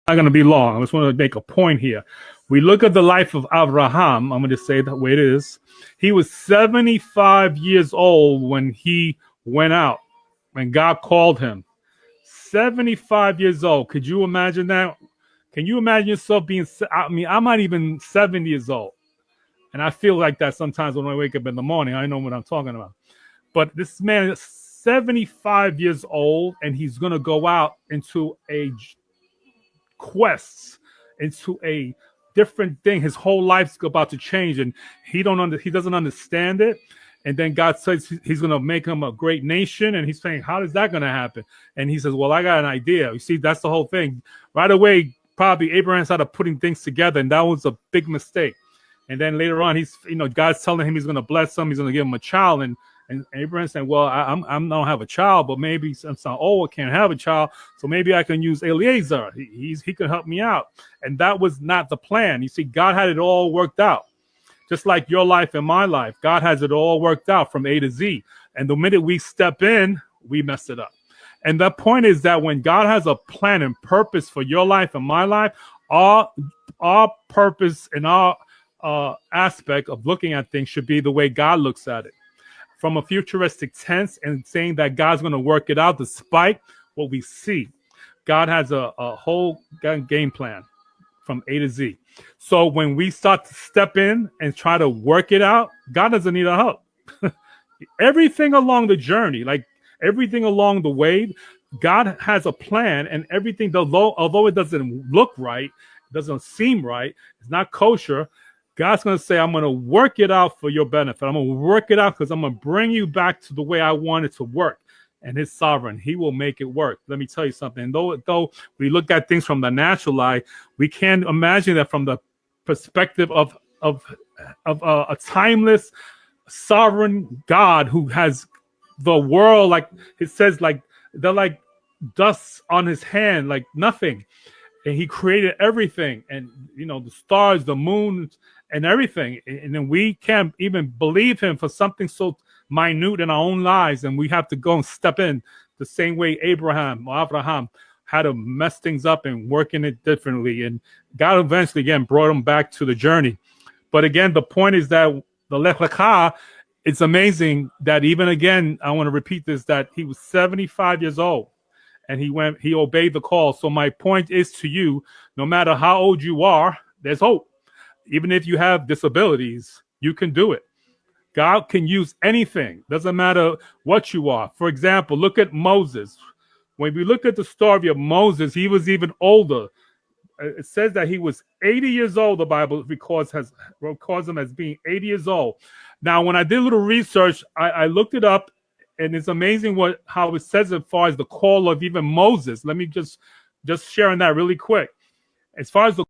not going to be long. I just want to make a point here. We look at the life of Abraham. I'm going to say the way it is. He was 75 years old when he went out, when God called him. 75 years old. Could you imagine that? Can you imagine yourself being, I mean, I'm not even 70 years old. And I feel like that sometimes when I wake up in the morning. I know what I'm talking about. But this man is 75 years old, and he's going to go out into a quest, into a different thing. His whole life's about to change, and he doesn't understand it. And then God says he's going to make him a great nation. And he's saying, how is that going to happen? And he says, well, I got an idea. You see, that's the whole thing. Right away, probably Abraham started putting things together, and that was a big mistake. And then later on, God's telling him he's going to bless him. He's going to give him a child. And Abraham saying, well, I don't have a child, but maybe I'm old, I can't have a child. So maybe I can use Eliezer. He can help me out. And that was not the plan. You see, God had it all worked out. Just like your life and my life, God has it all worked out from A to Z. And the minute we step in, we mess it up. And the point is that when God has a plan and purpose for your life and my life, our purpose and our aspect of looking at things should be the way God looks at it, from a futuristic tense, and saying that God's going to work it out despite what we see. God has a whole game plan from A to Z. So when we start to step in and try to work it out, God doesn't need our help. Everything along the journey, like everything along the way, God has a plan, and everything, although it doesn't look right, it doesn't seem right, it's not kosher, God's going to say, I'm going to work it out for your benefit. I'm going to work it out because I'm going to bring you back to the way I want it to work. And His sovereign, He will make it work. Let me tell you something. Though we look at things from the natural eye, we can't imagine that from the perspective of a timeless, sovereign God who has the world, like it says, like they're like dust on His hand, like nothing. And He created everything, and the stars, the moon, and everything. And then we can't even believe Him for something so minute in our own lives, and we have to go and step in the same way Abraham had to mess things up and working it differently. And God eventually, again, brought him back to the journey. But again, the point is that the Lech Lecha, it's amazing that even again, I want to repeat this, that he was 75 years old. And he obeyed the call. So my point is to you, no matter how old you are, there's hope. Even if you have disabilities, you can do it. God can use anything. Doesn't matter what you are. For example, look at Moses. When we look at the story of Moses, he was even older. It says that he was 80 years old. The Bible records him as being 80 years old. Now, when I did a little research, I looked it up. And it's amazing how it says as far as the call of even Moses. Let me just sharing that really quick. As far as the